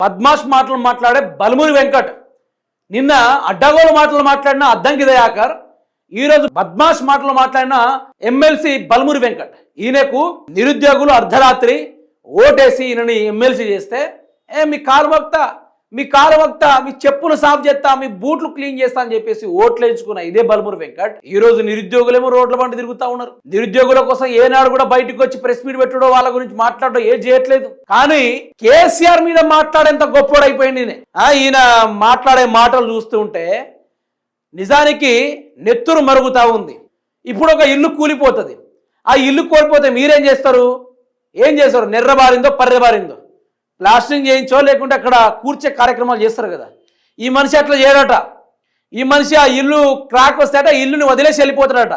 పద్మాష్ మాటలు మాట్లాడే బల్మూరి వెంకట్, నిన్న అడ్డగోలు మాటలు మాట్లాడిన అద్దంకి దయాకర్, ఈరోజు బద్మాష్ మాటలు మాట్లాడిన ఎమ్మెల్సీ బల్మూరి వెంకట్. ఈయనకు నిరుద్యోగులు అర్ధరాత్రి ఓటేసి ఈయనని ఎమ్మెల్సీ చేస్తే మీ కాలవక్త మీ చెప్పులు సాఫ్ చేస్తా, మీ బూట్లు క్లీన్ చేస్తా అని చెప్పేసి ఓట్లు వేయించుకున్న ఇదే బల్మూరి వెంకట్ ఈ రోజు నిరుద్యోగులేమో రోడ్ల బండి తిరుగుతా ఉన్నారు. నిరుద్యోగుల కోసం ఏనాడు కూడా బయటకు వచ్చి ప్రెస్ మీట్ పెట్టడం, వాళ్ళ గురించి మాట్లాడడం ఏం చేయట్లేదు. కానీ కేసీఆర్ మీద మాట్లాడేంత గొప్పోడైపోయింది ఈయన మాట్లాడే మాటలు చూస్తూ ఉంటే నిజానికి నెత్తురు మరుగుతా ఉంది. ఇప్పుడు ఒక ఇల్లు కూలిపోతుంది, ఆ ఇల్లు కోల్పోతే మీరేం చేస్తారు? నెర్రబారిందో పర్రెబారిందో ప్లాస్టింగ్ చేయించో లేకుంటే అక్కడ కూర్చే కార్యక్రమాలు చేస్తారు కదా. ఈ మనిషి అట్లా చేయడట. ఈ మనిషి ఆ ఇల్లు క్రాక్ వస్తేట ఇల్లుని వదిలేసి వెళ్ళిపోతాడట.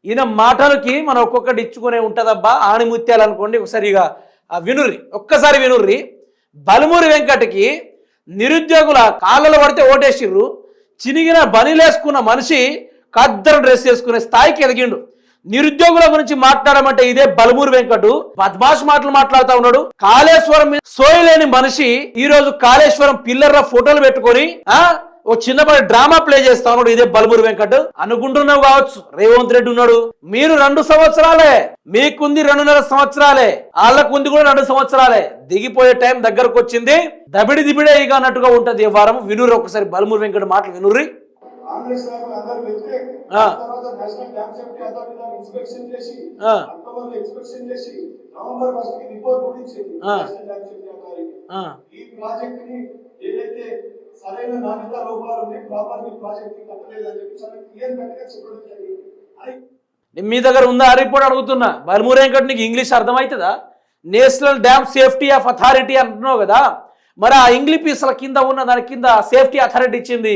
ఈయన మాటలకి మనం ఒక్కొక్కటి ఇచ్చుకునే ఉంటుందబ్బా ఆణిముత్యాలు అనుకోండి. ఒకసారిగా ఒక్కసారి వినుర్రి. బల్మూరి వెంకట్కి నిరుద్యోగుల కాళ్ళలో పడితే ఓటేసిర్రు. చినిగిన బనీలేసుకున్న మనిషి కద్దరు డ్రెస్ వేసుకునే స్థాయికి ఎదిగిండు. నిరుద్యోగుల గురించి మాట్లాడమంటే ఇదే బల్మూరి వెంకట్ బద్మాష్ మాటలు మాట్లాడుతూ ఉన్నాడు. కాళేశ్వరం సోయలేని మనిషి ఈ రోజు కాళేశ్వరం పిల్లర్ల ఫోటోలు పెట్టుకొని ఓ చిన్నపాటి డ్రామా ప్లే చేస్తా ఉన్నాడు ఇదే బల్మూరి వెంకట్. అనుకుంటున్నావు కావచ్చు రేవంత్ రెడ్డి ఉన్నాడు, మీరు 2 సంవత్సరాలే, మీకుంది 2.5 సంవత్సరాలే, వాళ్ళకుంది కూడా 2 సంవత్సరాలే. దిగిపోయే టైం దగ్గరకు వచ్చింది, దిబిడే ఇక అన్నట్టుగా ఉంటది ఈ వారం. వినుర్రి ఒకసారి బల్మూరి వెంకట్ మాటలు వినుర్రి. సరైన నాణ్యత లోపాలు ఉన్నాయి, ప్రాపర్లీ ప్రాజెక్ట్ కట్టలేదని చెప్పి చాలా క్లియర్ కట్ గా చెప్పడం జరిగింది. మీ దగ్గర ఉందా రిపోర్ట్ అడుగుతున్నా. బల్మూరి వెంకట్ నీకు ఇంగ్లీష్ అర్థమవుతుందా? National dam safety of authority అంటున్నావు కదా, మరి ఆ ఇంగ్లీష్ పీసుల కింద ఉన్న దాని కింద సేఫ్టీ అథారిటీ ఇచ్చింది,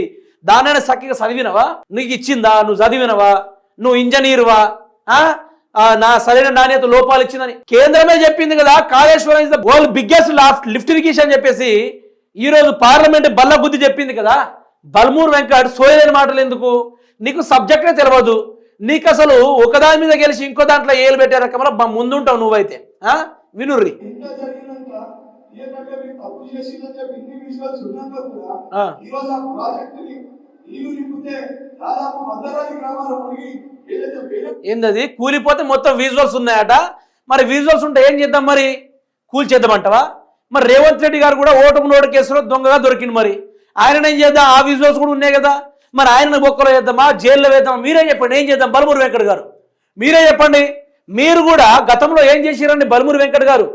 దానైనా చక్కగా చదివినవా? నీకు ఇచ్చిందా? నువ్వు చదివినవా? నువ్వు ఇంజనీర్వా? నా సరైన నాణ్యత లోపాలు ఇచ్చిందని కేంద్రమే చెప్పింది కదా. Kaleshwaram is the world biggest lift irrigation అని చెప్పేసి ఈ రోజు పార్లమెంట్ బల్ల బుద్ధి చెప్పింది కదా. బల్మూరి వెంకట్ సోయలేని మాటలు ఎందుకు? నీకు సబ్జెక్టే తెలియదు. నీకు అసలు ఒకదాని మీద గెలిచి ఇంకో దాంట్లో ఏలు పెట్టే రకమల ముందుంటావు నువ్వైతే. వినుర్రి. ఏందది? కూలిపోతే మొత్తం విజువల్స్ ఉన్నాయట. మరి విజువల్స్ ఉంటే ఏం చేద్దాం? మరి కూల్చేద్దామంటావా? మరి రేవంత్ రెడ్డి గారు కూడా ఓటుకు నోటు కేసులో దొంగగా దొరికింది. మరి ఆయన ఏం చేద్దాం? ఆ విజువల్స్ కూడా ఉన్నాయి కదా. మరి ఆయన బొక్కలో వేద్దామా, జైల్లో వేద్దామా? మీరే చెప్పండి, ఏం చేద్దాం? బల్మూరి వెంకట్ గారు మీరే చెప్పండి. మీరు కూడా గతంలో ఏం చేసిరండి? బల్మూరి వెంకట్ గారు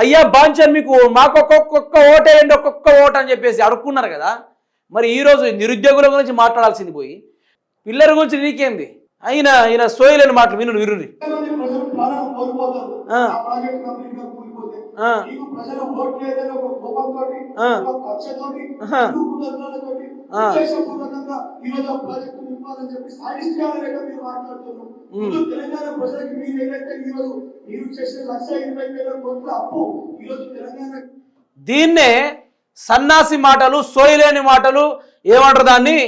అయ్యా బాంచన్ మీకు మాకు ఒక్కొక్క ఓటేయండి, ఒక్కొక్క ఓటు అని చెప్పేసి అడుక్కున్నారు కదా. మరి ఈరోజు నిరుద్యోగుల గురించి మాట్లాడాల్సింది పోయి పిల్లల గురించి నీకేంది? ఆయన సోయలేని మాటలు వినుర్రి. దీన్నే సన్నాసి మాటలు, సోయలేని మాటలు ఏమంటారు దాన్ని,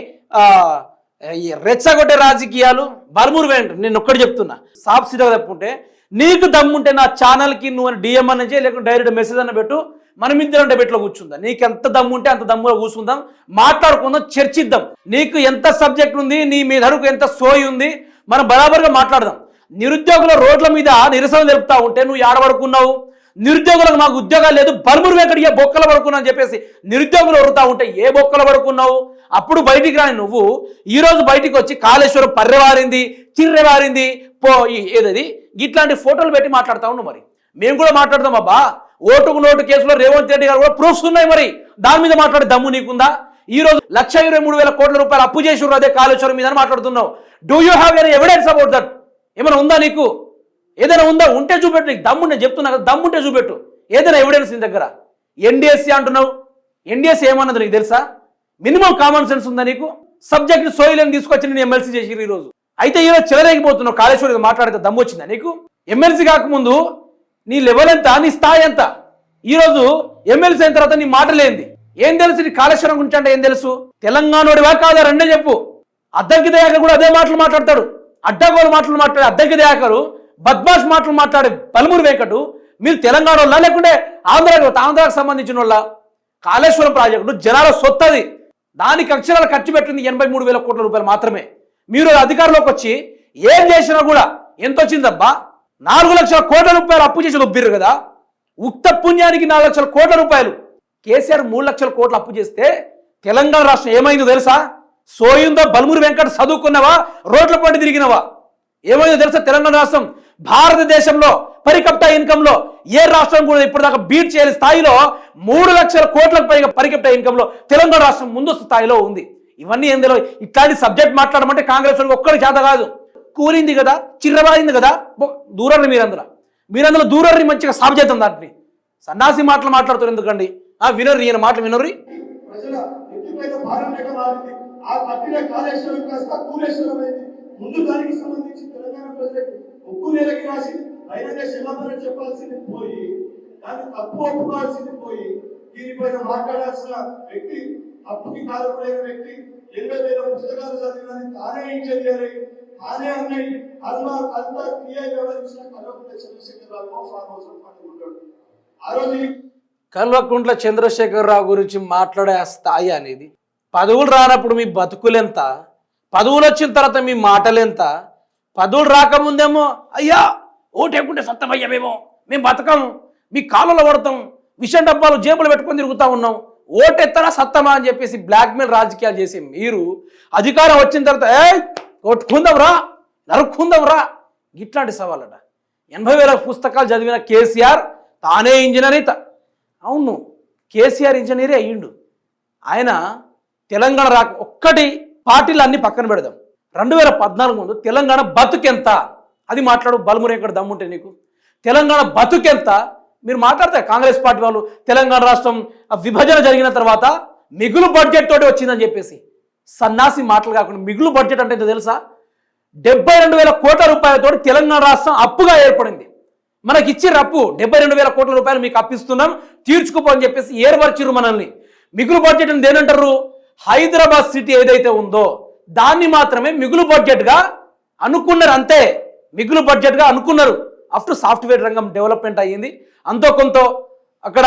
రెచ్చగొట్టే రాజకీయాలు. బల్మూరి వెంకట్ నేను ఒక్కటి చెప్తున్నా, సాఫ్ సీదా చెప్పుకుంటే నీకు దమ్ముంటే నా ఛానల్కి నువ్వు డిఎం అన్న చేయి, లేకుంటే డైరెక్ట్ మెసేజ్ అన్న పెట్టు, మనం ఇద్దరం డెబేట్లో కూర్చుందాం. నీకు ఎంత దమ్ముంటే అంత దమ్ములో కూర్చుందాం, మాట్లాడుకుందాం, చర్చిద్దాం. నీకు ఎంత సబ్జెక్ట్ ఉంది, నీ మీద అడుగు ఎంత సోయి ఉంది, మనం బరాబర్గా మాట్లాడదాం. నిరుద్యోగుల రోడ్ల మీద నిరసన తెలుపుతా ఉంటే నువ్వు ఆడబడుకున్నావు. నిరుద్యోగులకు మాకు ఉద్యోగాలు లేదు, బల్మూరి వెంకట్ ఏ బొక్కలు పడుకున్నా అని చెప్పేసి నిరుద్యోగులు వరుతా ఉంటే ఏ బొక్కలు పడుకున్నావు? అప్పుడు బయటికి రాని నువ్వు ఈరోజు బయటికి వచ్చి కాళేశ్వరం పర్రెవారింది, చిర్రెవారింది ఏదది ఇట్లాంటి ఫోటోలు పెట్టి మాట్లాడుతా ఉన్నావు. మరి మేము కూడా మాట్లాడదాం అబ్బా. ఓటుకు నోటు కేసులో రేవంత్ రెడ్డి గారు కూడా ప్రూఫ్స్ ఉన్నాయి. మరి దాని మీద మాట్లాడే దమ్ము నీకుందా? ఈ రోజు 1,23,000 కోట్ల రూపాయలు అప్పు చేసి అదే కాళేశ్వరం మీద మాట్లాడుతున్నావు. Do you have any evidence about that? ఏమైనా ఉందా నీకు? ఏదైనా ఉందా? ఉంటే చూపెట్టు. నీకు దమ్ము నేను చెప్తున్నా కదా, దమ్ముంటే చూపెట్టు. ఏదైనా ఎవిడెన్స్ నీ దగ్గర? ఎన్డీఎస్సీ అంటున్నావు, ఎన్డీఎస్సీ ఏమన్నది నీకు తెలుసా? మినిమం కామన్ సెన్స్ ఉందా నీకు? సబ్జెక్ట్ సోయిలని తీసుకొచ్చి నేను ఎమ్మెల్సీ చేసి ఈరోజు అయితే ఈరోజు చెలరేగిపోతున్నావు. కాళేశ్వరం మాట్లాడితే దమ్ము వచ్చిందా నీకు? ఎమ్మెల్సీ కాకముందు నీ లెవెల్ ఎంత, నీ స్థాయి ఎంత? ఈరోజు ఎమ్మెల్సీ అయిన తర్వాత నీ మాటలేంది? ఏం తెలుసు నీ కాళేశ్వరం గురించి? అంటే ఏం తెలుసు? తెలంగాణోడివా కాదా? రెండే చెప్పు. అద్దంకి దయాకర్ కూడా అదే మాటలు మాట్లాడతాడు. అడ్డగోలు మాటలు మాట్లాడే అద్దంకి దయాకరు, బద్మాష్ మాటలు మాట్లాడే బల్మూరి వెంకట్. మీరు తెలంగాణ వాళ్ళ లేకుంటే ఆంధ్రాకు సంబంధించిన వాళ్ళ? కాళేశ్వరం ప్రాజెక్టు జనాల సొత్తది, దానికి అక్షరాలు ఖర్చు పెట్టింది 83,000 కోట్ల రూపాయలు మాత్రమే. మీరు అధికారంలోకి వచ్చి ఏం చేసినా కూడా ఎంత వచ్చిందబ్బా? 4 లక్షల కోట్ల రూపాయలు అప్పు చేసి దొబ్బిర్రు కదా. ఉక్త పుణ్యానికి 4 లక్షల కోట్ల రూపాయలు. కేసీఆర్ 3 లక్షల కోట్లు అప్పు చేస్తే తెలంగాణ రాష్ట్రం ఏమైందో తెలుసా? సోయిందో బల్మూరి వెంకట చదువుకున్నవా, రోడ్ల పండి తిరిగినవా? ఏమైందో తెలుసా? తెలంగాణ రాష్ట్రం భారతదేశంలో పరికప్టా ఇన్కమ్ లో ఏ రాష్ట్రం కూడా ఇప్పటిదాకా బీట్ చేయని స్థాయిలో 3 లక్షల కోట్లకు పైగా పరికప్టా ఇన్కమ్ లో తెలంగాణ రాష్ట్రం ముందస్తు స్థాయిలో ఉంది. ఇవన్నీ ఏందో ఇట్లాంటి సబ్జెక్ట్ మాట్లాడమంటే కాంగ్రెస్ ఒక్కడి చేత కాదు. కూలింది కదా, చిర్రబాయింది కదా, దూరని మీరందరూ దూరని మంచిగా సాగు చేద్దాం. దాంట్లో సన్నాసి మాటలు మాట్లాడుతారు ఎందుకండి? వినరు, ఈయన మాటలు వినరు. ప్రజల ఎత్తిపైన భారం లేక మారింది. ఆ కట్టిన కాళేశ్వరం కాస్త కూలేశ్వరం అయింది. ముందు దానికి సంబంధించి తెలంగాణ ప్రజలకు ఉక్కు నేలకి రాసి రైతులే క్షమాపణ చెప్పాల్సింది పోయి, దాన్ని తప్పు ఒప్పుకోవాల్సింది పోయి, దీనిపైన మాట్లాడాల్సిన వ్యక్తి, తప్పుకి కారణమైన వ్యక్తి 80,000 పుస్తకాలు చదివినని తానే ఇంజనీర్ అయ్యి తానే అన్నయ్యి అంతా క్రియ వ్యవహరించిన కల్వకుంట్ల చంద్రశేఖరరావు ఫామ్ హౌస్ పండుకుంటాడు. ఆ రోజు కల్వకుంట్ల చంద్రశేఖరరావు గురించి మాట్లాడే ఆ స్థాయి అనేది, పదవులు రానప్పుడు మీ బతుకులెంత, పదవులు వచ్చిన తర్వాత మీ మాటలెంత. పదవులు రాకముందేమో అయ్యా ఓటేకుంటే సత్తమయ్యామేమో, మేము బతకము, మీ కాళ్ళలో పడతాం, విషం డబ్బాలు జేబులు పెట్టుకొని తిరుగుతూ ఉన్నాం, ఓటెత్తనా సత్తమా అని చెప్పేసి బ్లాక్మెయిల్ రాజకీయాలు చేసి మీరు అధికారం వచ్చిన తర్వాత కొట్టుకుందాం రా, నరుక్కుందాం రా, ఇట్లాంటి సవాళ్ళట. 80,000 పుస్తకాలు చదివిన కేసీఆర్ తానే ఇంజనీర్. అవును, కేసీఆర్ ఇంజనీరే అయ్యిండు. ఆయన తెలంగాణ ఒక్కటి పార్టీలు అన్ని పక్కన పెడదాం. 2014 ముందు తెలంగాణ బతుకెంత అది మాట్లాడు. బల్మూరి ఎక్కడ దమ్ముంటే నీకు తెలంగాణ బతుకెంత మీరు మాట్లాడతారు. కాంగ్రెస్ పార్టీ వాళ్ళు తెలంగాణ రాష్ట్రం విభజన జరిగిన తర్వాత మిగులు బడ్జెట్ తోటి వచ్చిందని చెప్పేసి సన్నాసి మాటలు కాకుండా, మిగులు బడ్జెట్ అంటే తెలుసా? 72,000 కోట్ల రూపాయలతో తెలంగాణ రాష్ట్రం అప్పుగా ఏర్పడింది. మనకి ఇచ్చిన అప్పు 72,000 కోట్ల రూపాయలు మీకు అప్పిస్తున్నాం, తీర్చుకోపో అని చెప్పేసి ఏర్పరిచిరు మనల్ని. మిగులు బడ్జెట్ అని దేనంటారు? హైదరాబాద్ సిటీ ఏదైతే ఉందో దాన్ని మాత్రమే మిగులు బడ్జెట్గా అనుకున్నారు. అంతే, మిగులు బడ్జెట్గా అనుకున్నారు. అప్పుడు సాఫ్ట్వేర్ రంగం డెవలప్మెంట్ అయ్యింది, అంతో కొంత అక్కడ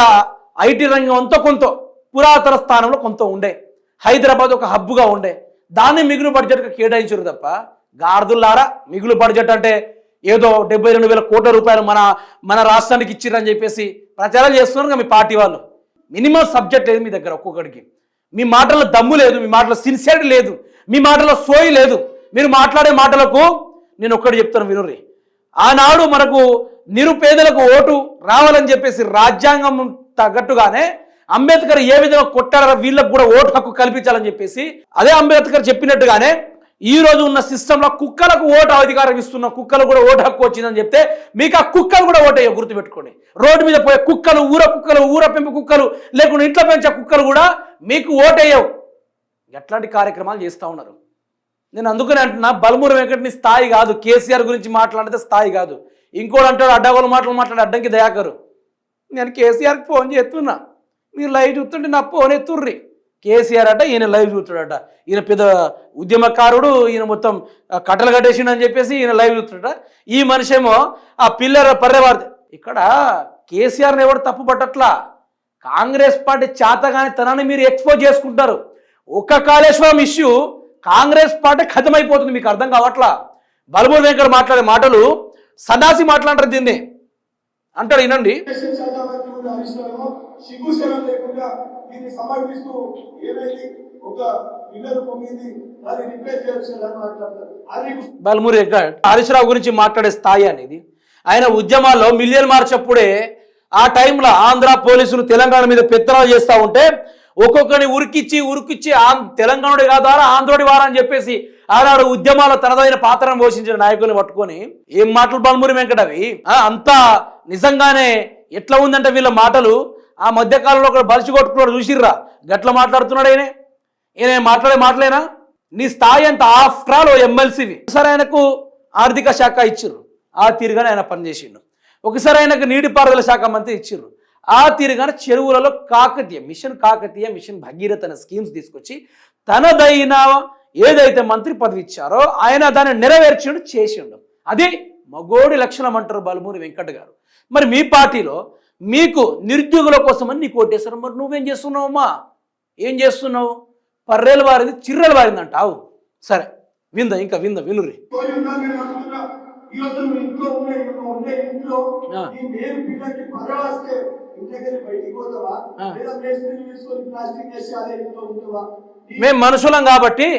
ఐటీ రంగం అంతో కొంత పురాతన స్థానంలో కొంత ఉండే, హైదరాబాద్ ఒక హబ్గా ఉండే, దాన్ని మిగులు బడ్జెట్గా కేటాయించారు తప్ప గార్దుల్లారా మిగులు బడ్జెట్ అంటే ఏదో 72,000 కోట్ల రూపాయలు మన రాష్ట్రానికి ఇచ్చిరని చెప్పేసి ప్రచారాలు చేస్తున్నారు మీ పార్టీ వాళ్ళు. మినిమం సబ్జెక్ట్ లేదు మీ దగ్గర ఒక్కొక్కడికి. మీ మాటల్లో దమ్ము లేదు, మీ మాటలో సిన్సియరిటీ లేదు, మీ మాటలో సోయి లేదు. మీరు మాట్లాడే మాటలకు నేను ఒక్కటి చెప్తాను వినుర్రి. ఆనాడు మనకు నిరుపేదలకు ఓటు రావాలని చెప్పేసి రాజ్యాంగం తగ్గట్టుగానే అంబేద్కర్ ఏ విధంగా కొట్టారో వీళ్ళకు కూడా ఓటు హక్కు కల్పించాలని చెప్పేసి అదే అంబేద్కర్ చెప్పినట్టుగానే ఈ రోజు ఉన్న సిస్టంలో కుక్కలకు ఓటు అధికారం ఇస్తున్న కుక్కలు కూడా ఓటు హక్కు వచ్చిందని చెప్తే మీకు ఆ కుక్కలు కూడా ఓటు అయ్యో గుర్తుపెట్టుకోండి. రోడ్డు మీద పోయే కుక్కలు, ఊర పెంపు కుక్కలు, లేకుండా ఇంట్లో పెంచే కుక్కలు కూడా మీకు ఓటు అయ్యవు. ఎట్లాంటి కార్యక్రమాలు చేస్తూ ఉన్నారు. నేను అందుకని అంటున్నా, బల్మూరి వెంకటని స్థాయి కాదు, కేసీఆర్ గురించి మాట్లాడితే స్థాయి కాదు. ఇంకోటి అంటాడు అడ్డగోలు మాటలు మాట్లాడే అడ్డంకి దయాకరు. నేను కేసీఆర్కి ఫోన్ చేస్తున్నా, మీరు లైవ్ చూస్తుంటే నా ఫోన్ ఎత్తుర్రి. కేసీఆర్ అట ఈయన లైవ్ చూస్తాడట, ఈయన పెద్ద ఉద్యమకారుడు, ఈయన మొత్తం కట్టలు కట్టేసిండని చెప్పేసి ఈయన లైవ్ చూస్తాడట. ఈ మనిషి ఏమో ఆ పిల్లర్ పర్రేవారు. ఇక్కడ కేసీఆర్ని ఎవరు తప్పు పట్టట్లా, కాంగ్రెస్ పార్టీ చేతగాని తనాన్ని మీరు ఎక్స్పోజ్ చేసుకుంటారు. ఒక్క కాళేశ్వరం ఇష్యూ కాంగ్రెస్ పార్టీ ఖతమైపోతుంది, మీకు అర్థం కావట్లా. బల్మూరి వెంకట మాట్లాడే మాటలు సన్నాసి మాట్లాడరు. దీన్ని అంటాడు వినండి. బల్మూరి వెంకట హరీష్ రావు గురించి మాట్లాడే స్థాయి అనేది, ఆయన ఉద్యమాల్లో మిలియన్ మార్చ్ అప్పుడే ఆ టైంలో ఆంధ్ర పోలీసులు తెలంగాణ మీద పెత్తనాలు చేస్తూ ఉంటే ఒక్కొక్కరిని ఉరికిచ్చి తెలంగాణుడి కాదారా ఆంధ్రోడి వారా అని చెప్పేసి ఆనాడు ఉద్యమాల్లో తనదైన పాత్రను పోషించిన నాయకుల్ని పట్టుకొని ఏం మాటలు బల్మూరి వెంకట అవి. అంతా నిజంగానే ఎట్లా ఉందంటే వీళ్ళ మాటలు ఆ మధ్యకాలంలో ఒక బలిసి కొట్టుకున్నాడు చూసిర్రా, గట్ల మాట్లాడుతున్నాడు ఈయన మాట్లాడే మాటలేనా? నీ స్థాయి అంత ఆఫ్టర్ ఆల్ ఎమ్మెల్సీవి. ఒకసారి ఆయనకు ఆర్థిక శాఖ ఇచ్చిర్రు, ఆ తీరుగానే ఆయన పనిచేసిండు. ఒకసారి ఆయనకు నీటిపారుదల శాఖ మంత్రి ఇచ్చిర్రు, ఆ తీరుగానే చెరువులలో మిషన్ కాకతీయ మిషన్ భగీరథ అనే స్కీమ్స్ తీసుకొచ్చి తనదైన ఏదైతే మంత్రి పదవి ఇచ్చారో ఆయన దాన్ని నెరవేర్చిండు, చేసిండు. అది మగోడి లక్షణం అంటారు బల్మూరి వెంకట్ గారు. మరి మీ పార్టీలో మీకు నిరుద్యోగుల కోసమని నీకు ఓటేస్తారు. మరి నువ్వేం చేస్తున్నావమ్మా? ఏం చేస్తున్నావు? పర్రేలు వారింది చిర్రలు వారింది అంటావు. సరే ఇంకా వినురి. ఈ రోజు నువ్వు ఇంట్లో ఉండే ఇంట్లో ఈ మేలు పిల్లకి పగవాస్తే ఇంట్లోకి బయటికి పోతావా? లేదా మేస్త్రిని తీసుకొని ప్లాస్టిక్ వేసి అదే ఇంట్లో ఉంటావా? మేము మనుషులం కాబట్టి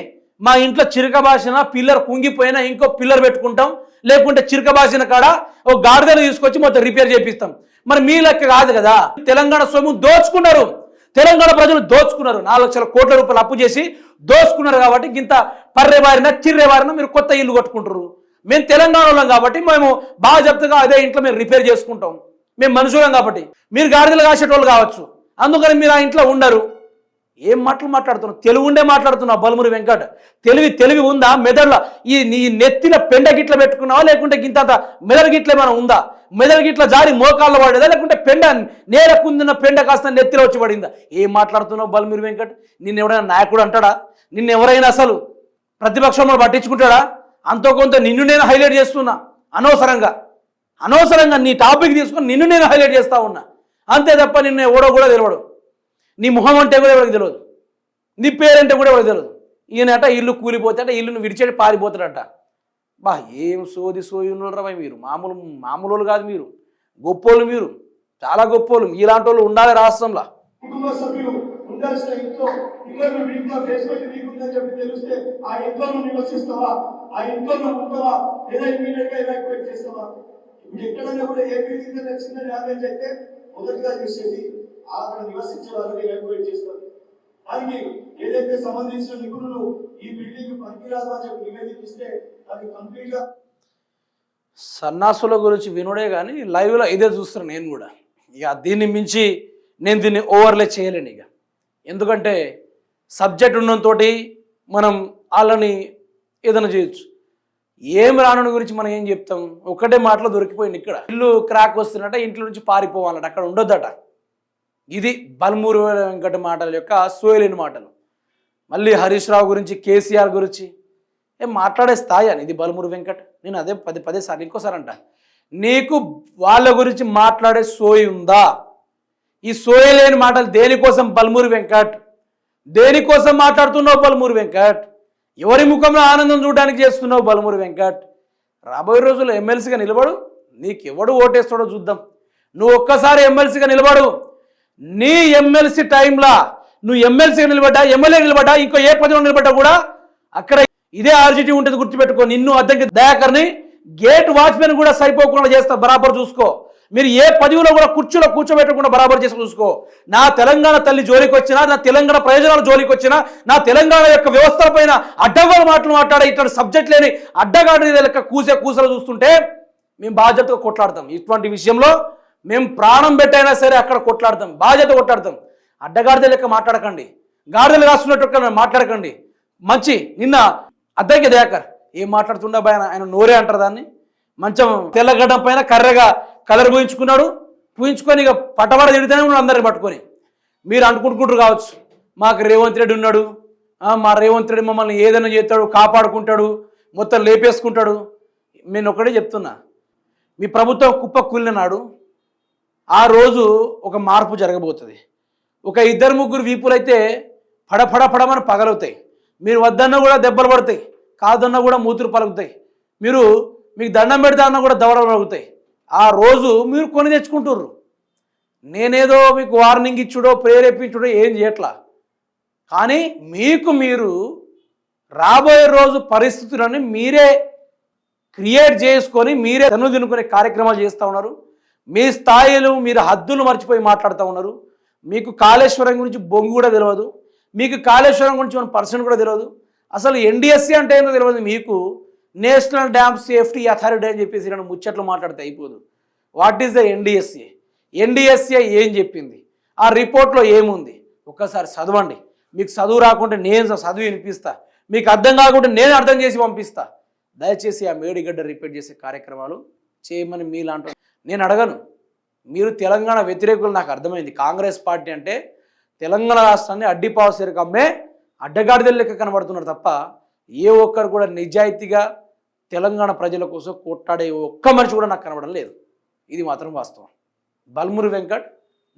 మా ఇంట్లో చిరక బాసిన పిల్లర్ కుంగిపోయినా ఇంకో పిల్లర్ పెట్టుకుంటాం, లేకుంటే చిరక బాసిన కాడ ఒక గాడిదను తీసుకొచ్చి మొత్తం రిపేర్ చేపిస్తాం. మరి మీ లెక్క కాదు కదా. తెలంగాణ సొమ్ము దోచుకున్నారు, తెలంగాణ ప్రజలు దోచుకున్నారు. 4 లక్షల కోట్ల రూపాయలు అప్పు చేసి దోచుకున్నారు కాబట్టి ఇంత పర్రె బారిన చిర్రె బారిన మీరు కొత్త ఇల్లు కట్టుకుంటారు. మేము తెలంగాణలో కాబట్టి మేము బాగా చెప్తాగా అదే ఇంట్లో మేము రిపేర్ చేసుకుంటాం. మేము మనుషులం కాబట్టి. మీరు గాడిదలు కాసేటోళ్ళు కావచ్చు, అందుకని మీరు ఆ ఇంట్లో ఉండరు. ఏం మాటలు మాట్లాడుతున్నావు? తెలుగు ఉండే మాట్లాడుతున్నావు బల్మురి వెంకట్. తెలివి ఉందా? మెదడులో నీ నెత్తిన పెండ గిట్ల పెట్టుకున్నావా, లేకుంటే గింత మెదడు గిట్ల ఏమైనా ఉందా? మెదడు గిట్ల జారి మోకాళ్ళలో పడేదా, లేకుంటే పెండ నేలకుందిన పెండ కాస్త నెత్తిలో వచ్చి పడిందా? ఏం మాట్లాడుతున్నావు బల్మురి వెంకట్? నిన్ను ఎవరైనా నాయకుడు అంటాడా? నిన్ను ఎవరైనా అసలు ప్రతిపక్షంలో పట్టించుకుంటాడా? అంతో కొంత నిన్ను నేను హైలైట్ చేస్తున్నా. అనవసరంగా నీ టాపిక్ తీసుకొని నిన్ను నేను హైలైట్ చేస్తా ఉన్నా అంతే తప్ప నిన్ను ఎవడో కూడా తెలియడు. నీ ముఖం అంటే కూడా ఎవరికి తెలియదు, నీ పేరంటే కూడా ఎవరికి తెలియదు. ఈయనట ఇల్లు కూలిపోతాట, ఇల్లును విడిచేటి పారిపోతాడట. బా ఏం సోది ఉన్నారా మీరు? మామూలు కాదు మీరు, గొప్పోళ్ళు మీరు, చాలా గొప్పోళ్ళు. ఇలాంటి వాళ్ళు ఉండాలి రాష్ట్రంలో. కుటుంబ సభ్యులు ఉండాల్సిన ఇంట్లో పిల్లలు ఇంట్లో ఫెసిలిటీ నీకుందని చెప్పి తెలిస్తే ఆ ఇంట్లో నివసిస్తావా? ఆ ఇంట్లో ఉంటావా? లేదా ఇమీడియట్ గా ఎవాక్యుయేట్ చేస్తావా? ఇప్పుడు ఎక్కడైనా కూడా ఏ బిల్డింగ్ చిన్న డ్యామేజ్ అయితే మొదటిగా చేసేది అక్కడ నివసించే వాళ్ళని ఎవాక్యుయేట్ చేస్తారు. దానికి ఏదైతే సంబంధించిన నిపుణులు ఈ బిల్డింగ్ పనికిరాదు అని చెప్పి నివేదిక ఇస్తే అది కంప్లీట్ గా. సన్నాసుల గురించి వినుడే కానీ లైవ్లో ఇదే చూస్తున్నాను నేను కూడా. ఇక దీన్ని మించి నేను దీన్ని ఓవర్లే చేయలేను ఇక. ఎందుకంటే సబ్జెక్ట్ ఉన్నంతో మనం వాళ్ళని ఏదైనా చేయొచ్చు. ఏం రాను గురించి మనం ఏం చెప్తాం? ఒకటే మాటలో దొరికిపోయింది. ఇక్కడ ఇల్లు క్రాక్ వస్తున్నట్ట, ఇంట్లో నుంచి పారిపోవాలట, అక్కడ ఉండొద్దట. ఇది బల్మూరి వెంకట మాటల యొక్క సోయలేని మాటలు. మళ్ళీ హరీష్ రావు గురించి, కేసీఆర్ గురించి ఏం మాట్లాడే స్థాయి అని ఇది బల్మూరి వెంకట్. నేను అదే పదే సార్లు ఇంకోసారి అంట, నీకు వాళ్ళ గురించి మాట్లాడే సోయి ఉందా? ఈ సోయలేని మాటలు దేనికోసం బల్మూరి వెంకట్? దేనికోసం మాట్లాడుతున్నావు బల్మూరి వెంకట్? ఎవరి ముఖంలో ఆనందం చూడడానికి చేస్తున్నావు బల్మూరి వెంకట్? రాబోయే రోజుల్లో ఎమ్మెల్సీగా నిలబడు, నీకు ఎవడు ఓటేస్తాడో చూద్దాం. నువ్వు ఒక్కసారి ఎమ్మెల్సీగా నిలబడు. నీ ఎమ్మెల్సీ టైంలో నువ్వు ఎమ్మెల్సీగా నిలబడ్డా, ఎమ్మెల్యే నిలబడ్డా, ఇంకో ఏ పదవిలో నిలబడ్డా కూడా అక్కడ ఇదే ఆర్జిటీ ఉంటుంది. గుర్తుపెట్టుకో. నిన్ను అద్దెకి దయాకర్ని గేట్ వాచ్మెన్ కూడా సరిపోకుండా చేస్తా. బరాబర్ చూసుకో. మీరు ఏ పదవిలో కూడా కుర్చీలో కూర్చోబెట్టకుండా బరాబర్ చేసి చూసుకో. నా తెలంగాణ తల్లి జోలికి వచ్చినా, నా తెలంగాణ ప్రయోజనాల జోలికి వచ్చినా, నా తెలంగాణ యొక్క వ్యవస్థల పైన అడ్డగోలు మాటలు మాట్లాడే ఇట్లాంటి సబ్జెక్ట్ లేని అడ్డగాడి లెక్క కూసలు చూస్తుంటే మేము బాధ్యతగా కొట్లాడతాం. ఇటువంటి విషయంలో మేము ప్రాణం పెట్టైనా సరే అక్కడ కొట్లాడతాం, బాధ్యత కొట్లాడతాం. అడ్డగాడిద లెక్క మాట్లాడకండి, గాడిదలు రాస్తున్నట్టు మాట్లాడకండి. మంచి నిన్న అద్దెకి దయాకర్ ఏం మాట్లాడుతుండే భయ, ఆయన నోరే అంటారు దాన్ని. మంచం తెల్లగడ్డం పైన కర్రగా కలర్ పూయించుకొని ఇక పట్టబడ తిడితేనే ఉన్నాడు అందరిని పట్టుకొని. మీరు అనుకుంటుకుంటారు కావచ్చు మాకు రేవంత్ రెడ్డి ఉన్నాడు, మా రేవంత్ రెడ్డి మమ్మల్ని ఏదైనా చేస్తాడు, కాపాడుకుంటాడు, మొత్తం లేపేసుకుంటాడు. నేను ఒకటే చెప్తున్నా, మీ ప్రభుత్వం కుప్ప కూలిన నాడు ఆ రోజు ఒక మార్పు జరగబోతుంది. ఒక 2-3 వీపులైతే పడమని పగలవుతాయి. మీరు వద్దన్నా కూడా దెబ్బలు పడతాయి, కాదన్నా కూడా మూతులు పలుకుతాయి. మీకు దండం పెడతా అన్నా కూడా దవడలు పలుకుతాయి. ఆ రోజు మీరు కొని తెచ్చుకుంటుర్రు. నేనేదో మీకు వార్నింగ్ ఇచ్చుడో ప్రేరేపించుడో ఏం చేయట్లా. కానీ మీరు రాబోయే రోజు పరిస్థితులను మీరే క్రియేట్ చేసుకొని మీరే తను తినుకునే కార్యక్రమాలు చేస్తూ ఉన్నారు. మీ స్థాయిలు మీరు హద్దులు మర్చిపోయి మాట్లాడుతూ ఉన్నారు. మీకు కాళేశ్వరం గురించి బొంగు కూడా తెలియదు, మీకు కాళేశ్వరం గురించి 1% కూడా తెలియదు. అసలు ఎన్డిఎస్సి అంటే ఏంటో తెలియదు మీకు. నేషనల్ డ్యామ్ సేఫ్టీ అథారిటీ అని చెప్పేసి నేను ముచ్చట్లు మాట్లాడితే అయిపోదు. What is the NDSA? NDSA ఏం చెప్పింది, ఆ రిపోర్ట్లో ఏముంది ఒక్కసారి చదవండి. మీకు చదువు రాకుంటే నేను చదువు వినిపిస్తా, మీకు అర్థం కాకుంటే నేను అర్థం చేసి పంపిస్తా. దయచేసి ఆ మేడిగడ్డ రిపీట్ చేసే కార్యక్రమాలు చేయమని మీలాంటి నేను అడగను. మీరు తెలంగాణ వ్యతిరేకులు నాకు అర్థమైంది. కాంగ్రెస్ పార్టీ అంటే తెలంగాణ రాష్ట్రాన్ని అడ్డిపావుసేరుకు అమ్మే అడ్డగాడిదల లెక్క కనబడుతున్నారు తప్ప ఏ ఒక్కరు కూడా నిజాయితీగా తెలంగాణ ప్రజల కోసం కొట్లాడే ఒక్క మనిషి కూడా నాకు కనబడడం లేదు. ఇది మాత్రం వాస్తవం. బల్మూరి వెంకట్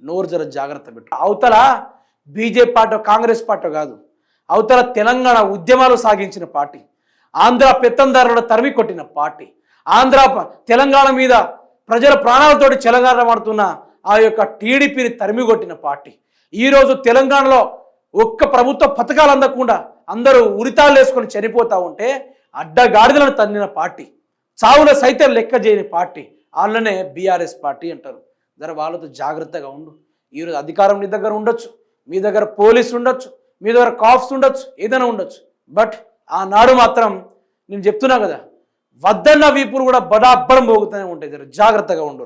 నోరు జర జాగ్రత్త పెట్టు. అవతల బీజేపీ పార్టీ కాంగ్రెస్ పార్టీ కాదు, అవతల తెలంగాణ ఉద్యమాలు సాగించిన పార్టీ, ఆంధ్ర పెత్తందారులను తరిమి కొట్టిన పార్టీ, తెలంగాణ మీద ప్రజల ప్రాణాలతోటి చెలగాటమాడుతున్న ఆ యొక్క టీడీపీని తరిమి కొట్టిన పార్టీ. ఈరోజు తెలంగాణలో ఒక్క ప్రభుత్వ పథకాలు అందకుండా అందరూ ఉరితాళ్ళు వేసుకొని చనిపోతూ ఉంటే అడ్డగాడిదలను తన్నిన పార్టీ, చావుల సైతం లెక్క చేయని పార్టీ, వాళ్ళనే బీఆర్ఎస్ పార్టీ అంటారు. జర వాళ్ళతో జాగ్రత్తగా ఉండు. ఈరోజు అధికారం నీ దగ్గర ఉండొచ్చు, మీ దగ్గర పోలీసు ఉండొచ్చు, మీ దగ్గర కాఫ్స్ ఉండొచ్చు, ఏదైనా ఉండొచ్చు, బట్ ఆనాడు మాత్రం నేను చెప్తున్నా కదా, వద్దన్న వీపులు కూడా బడాబ్బడం పోగుతూనే ఉంటాయి. జర జాగ్రత్తగా ఉండరు.